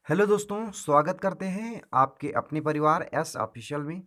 Hello दोस्तों, स्वागत करते हैं आपके अपने परिवार एस ऑफिशियल में।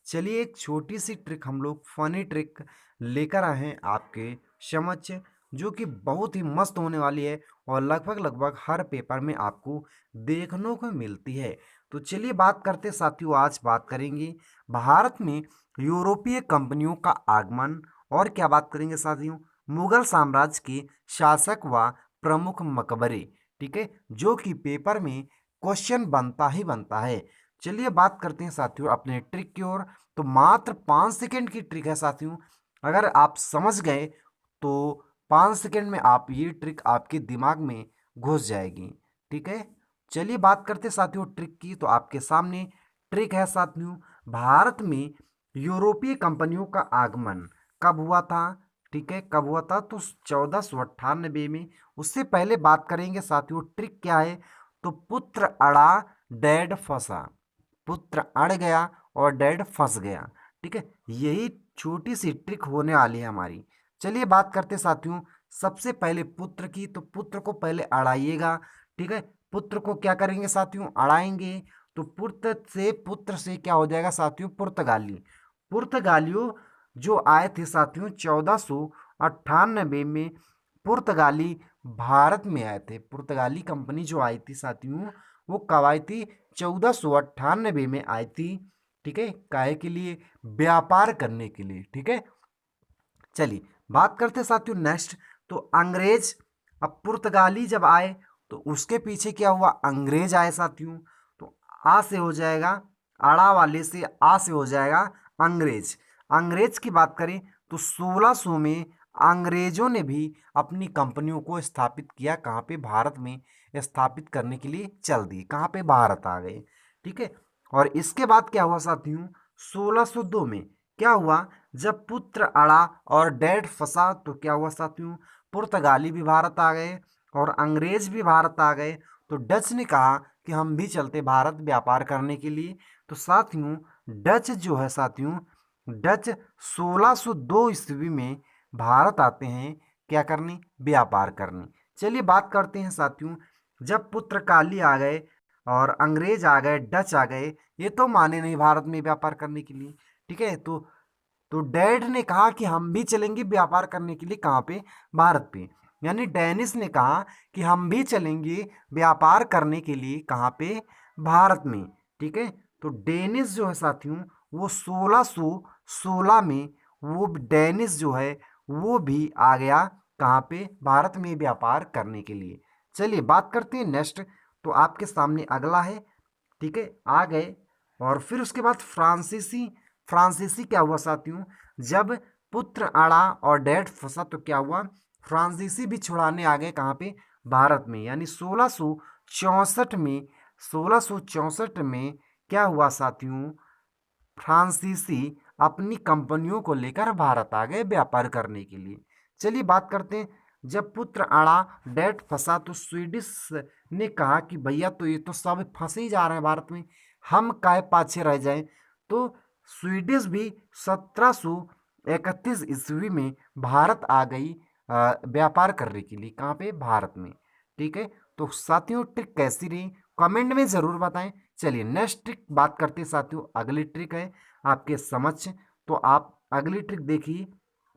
चलिए एक छोटी सी ट्रिक हम लोग फनी ट्रिक लेकर आए हैं आपके समक्ष, जो कि बहुत ही मस्त होने वाली है और लगभग लगभग हर पेपर में आपको देखने को मिलती है। तो चलिए बात करते साथियों, आज बात करेंगे भारत में यूरोपीय कंपनियों का आगमन। और क्या बात करेंगे साथियों, मुगल साम्राज्य के शासक व प्रमुख मकबरे। ठीक है, जो कि पेपर में क्वेश्चन बनता ही बनता है। चलिए बात करते हैं साथियों अपने ट्रिक की ओर। तो मात्र 5 सेकंड की ट्रिक है साथियों, अगर आप समझ गए तो 5 सेकंड में आप ये ट्रिक आपके दिमाग में घुस जाएगी। ठीक है, चलिए बात करते हैं साथियों ट्रिक की। तो आपके सामने ट्रिक है साथियों, भारत में यूरोपीय कंपनियों का आगमन कब हुआ था। ठीक है, कब हुआ था तो 1498 में। उससे पहले बात करेंगे साथियों ट्रिक क्या है। तो पुत्र अड़ा डैड फंसा, पुत्र अड़ गया और डैड फंस गया। ठीक है, यही छोटी सी ट्रिक होने वाली है हमारी। चलिए बात करते साथियों सबसे पहले पुत्र की। तो पुत्र को पहले अड़ाइएगा। ठीक है, पुत्र को क्या करेंगे साथियों, अड़ाएंगे। तो पुत्र से क्या हो जाएगा साथियों, पुर्तगाली। पुर्तगालियों जो आए थे साथियों 1498 में, पुर्तगाली भारत में आए थे। पुर्तगाली कंपनी जो आई थी साथियों, वो कब आई थी, 1498 में आई थी। ठीक है, काहे के लिए, व्यापार करने के लिए। ठीक है, चलिए बात करते साथियों नेक्स्ट। तो अंग्रेज, अब पुर्तगाली जब आए तो उसके पीछे क्या हुआ, अंग्रेज आए साथियों। तो आ से हो जाएगा, आड़ा वाले से आ से हो जाएगा अंग्रेज। अंग्रेज की बात करें तो 1600 में अंग्रेजों ने भी अपनी कंपनियों को स्थापित किया। कहाँ पे, भारत में स्थापित करने के लिए चल दी। कहाँ पे, भारत आ गए। ठीक है, और इसके बाद क्या हुआ साथियों, 1602 में क्या हुआ, जब पुत्र अड़ा और डैड फंसा तो क्या हुआ साथियों, पुर्तगाली भी भारत आ गए और अंग्रेज भी भारत आ गए। तो डच ने कहा कि हम भी चलते भारत व्यापार करने के लिए। तो साथियों डच जो है साथियों, डच 1602 ईस्वी में भारत आते हैं, क्या करने, व्यापार करने। चलिए बात करते हैं साथियों, जब पुर्तगाली आ गए और अंग्रेज आ गए, डच आ गए, ये तो माने नहीं भारत में व्यापार करने के लिए। ठीक है, तो डैड ने कहा कि हम भी चलेंगे व्यापार करने के लिए। कहाँ पे, भारत पे। यानी डेनिस ने कहा कि हम भी चलेंगे व्यापार करने के लिए। कहाँ पे, भारत में। ठीक है, तो डेनिस जो है साथियों, वो 1616 में वो डेनिस जो है वो भी आ गया। कहाँ पे, भारत में व्यापार करने के लिए। चलिए बात करते हैं नेक्स्ट। तो आपके सामने अगला है। ठीक है, आ गए। और फिर उसके बाद फ्रांसीसी। फ्रांसीसी क्या हुआ साथियों, जब पुत्र अड़ा और डैड फंसा तो क्या हुआ, फ्रांसीसी भी छुड़ाने आ गए। कहाँ पे, भारत में। यानी 1664 में, 1664 में क्या हुआ साथियों, फ्रांसीसी अपनी कंपनियों को लेकर भारत आ गए व्यापार करने के लिए। चलिए बात करते हैं, जब पुत्र अड़ा डैड फंसा तो स्वीडिश ने कहा कि भैया तो ये तो सब फंसे ही जा रहे हैं भारत में, हम काहे पाछे रह जाएं। तो स्वीडिश भी 1731 ईस्वी में भारत आ गई व्यापार करने के लिए। कहाँ पे, भारत में। ठीक है, तो साथियों ट्रिक कैसी रही कमेंट में ज़रूर बताएं। चलिए नेक्स्ट ट्रिक बात करते हैं साथियों, अगली ट्रिक है आपके समक्ष। तो आप अगली ट्रिक देखिए,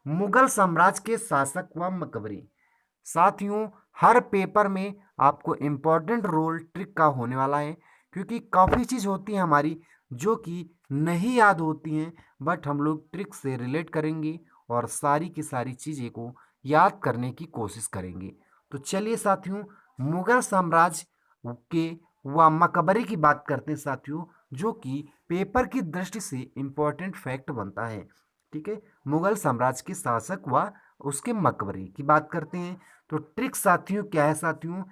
मुगल साम्राज्य के शासक व मकबरे। साथियों हर पेपर में आपको इम्पोर्टेंट रोल ट्रिक का होने वाला है, क्योंकि काफ़ी चीज़ होती है हमारी जो कि नहीं याद होती हैं, बट हम लोग ट्रिक से रिलेट करेंगे और सारी की सारी चीज़ें को याद करने की कोशिश करेंगे। तो चलिए साथियों, मुगल साम्राज्य के व मकबरे की बात करते हैं साथियों, जो कि पेपर की दृष्टि से इम्पोर्टेंट फैक्ट बनता है। ठीक है, मुगल साम्राज्य के शासक व उसके मकबरे की बात करते हैं। तो ट्रिक साथियों क्या है साथियों,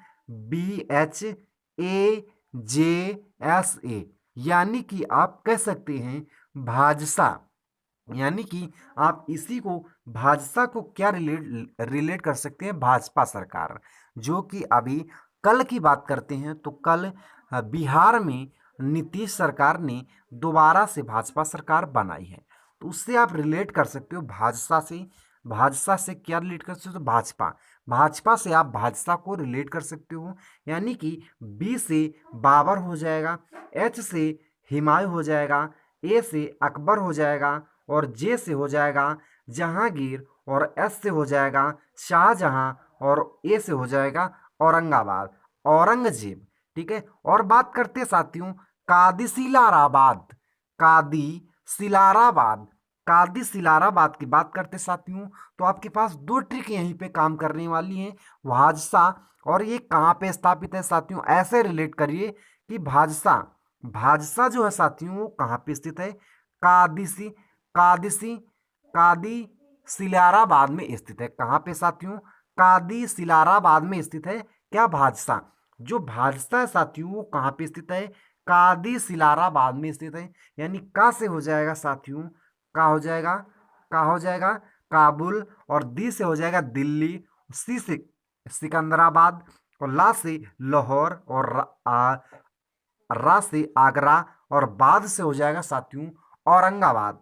BHAJSA, यानी कि आप कह सकते हैं भाजसा। यानी कि आप इसी को, भाजपा को क्या रिलेट रिलेट कर सकते हैं, भाजपा सरकार। जो कि अभी कल की बात करते हैं तो कल बिहार में नीतीश सरकार ने दोबारा से भाजपा सरकार बनाई है। तो उससे आप रिलेट कर सकते हो भाजपा से। भाजपा से क्या रिलेट कर सकते हो, तो भाजपा। भाजपा से आप भाजसा को रिलेट कर सकते हो, यानी कि बी से बाबर हो जाएगा, एच से हुमायूं हो जाएगा, ए से अकबर हो जाएगा, और जे से हो जाएगा जहांगीर, और एस से हो जाएगा शाहजहां, और ए से हो जाएगा औरंगाबाद, औरंगजेब। ठीक है, और बात करते हैं साथियों कादी सिलाराबाद, कादी सिलाराबाद, कादी सिलाराबाद की बात करते साथियों, तो आपके पास दो ट्रिक यहीं पे काम करने वाली हैं। भाजसा, और ये कहाँ पे स्थापित है साथियों, ऐसे रिलेट करिए कि भाजसा, भाजसा जो है साथियों वो कहाँ पे स्थित है, कादिसी, कादिसी, कादी सिलाराबाद में स्थित है। कहाँ पे साथियों, कादी सिलाराबाद में स्थित है क्या, भाजसा। जो भाजसा है साथियों वो कहाँ पे स्थित है, कादी सिलाराबाद में स्थित है। यानी का से हो जाएगा साथियों, का हो जाएगा, का हो जाएगा काबुल, और दी से हो जाएगा दिल्ली, सी से सिकंदराबाद, और ला से लाहौर, और रा से आगरा, और बाद से हो जाएगा साथियों औरंगाबाद।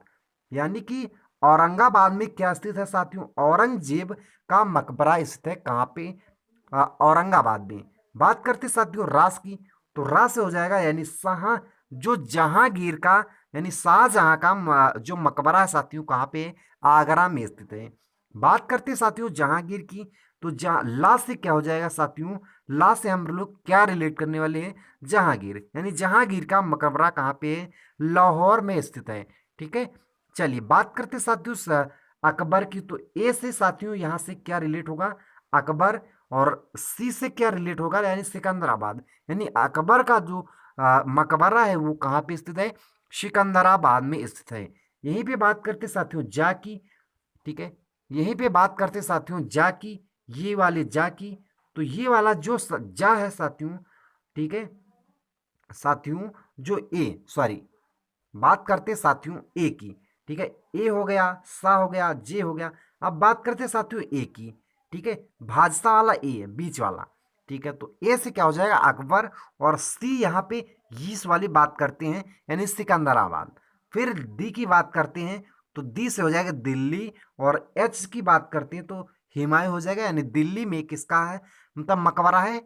यानी कि औरंगाबाद में क्या स्थित है साथियों, औरंगजेब का मकबरा स्थित है। कहाँ पे, औरंगाबाद में। बात करते साथियों रास की, तो रा से हो जाएगा यानी शाह, जो जहांगीर का यानी शाहजहां का जो मकबरा है साथियों कहाँ पे है, आगरा में स्थित है। बात करते साथियों जहांगीर की, तो ला से क्या हो जाएगा साथियों, ला से हम लोग क्या रिलेट करने वाले हैं, जहांगीर, यानी जहांगीर का मकबरा कहाँ पे है, लाहौर में स्थित है। ठीक है, चलिए बात करते साथियों अकबर की, तो ए से साथियों यहाँ से क्या रिलेट होगा, अकबर, और सी से क्या रिलेट होगा, यानी सिकंदराबाद, यानी अकबर का जो मकबरा है वो कहाँ पे स्थित है, सिकंदराबाद में स्थित है। यहीं पे बात करते साथियों जा की, ठीक है, यहीं पे बात करते साथियों जा की, ये वाले जा की, तो ये वाला जो जा है साथियों, ठीक है साथियों, जो ए सॉरी, बात करते साथियों ए की, ठीक है, ए हो गया, सा हो गया, जे हो गया। अब बात करते साथियों ए की, ठीक है, भाजसा वाला ए है बीच वाला, ठीक है, तो ए से क्या हो जाएगा अकबर, और सी यहाँ पे यीस वाली बात करते हैं यानी सिकंदराबाद। फिर डी की बात करते हैं, तो डी से हो जाएगा दिल्ली, और एच की बात करते हैं तो हुमायूं हो जाएगा, यानी दिल्ली में किसका है, मतलब मकबरा है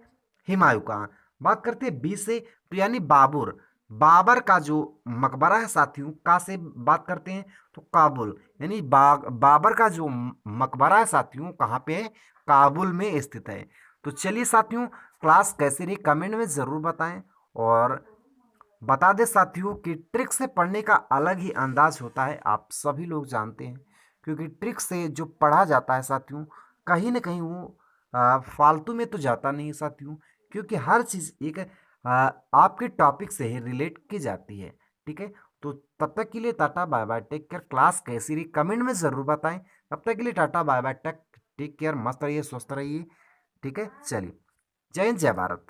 हुमायूं का। बात करते हैं बी से, तो यानी बाबर, बाबर का जो मकबरा है साथियों, का से बात करते हैं तो काबुल, यानी बाबर का जो मकबरा है साथियों कहाँ पे है, काबुल में स्थित है। तो चलिए साथियों क्लास कैसी रही कमेंट में ज़रूर बताएं, और बता दें साथियों कि ट्रिक से पढ़ने का अलग ही अंदाज होता है, आप सभी लोग जानते हैं, क्योंकि ट्रिक से जो पढ़ा जाता है साथियों कहीं ना कहीं वो फालतू में तो जाता नहीं साथियों, क्योंकि हर चीज़ एक आपके टॉपिक से ही रिलेट की जाती है। ठीक है, तो तब तक के लिए tata bye bye, take care. Class कैसी रही कमेंट में ज़रूर बताएं। तब तक के लिए tata bye bye, take care, मस्त रहिए, स्वस्थ रहिए। ठीक है, चलिए, जय हिंद, जय भारत।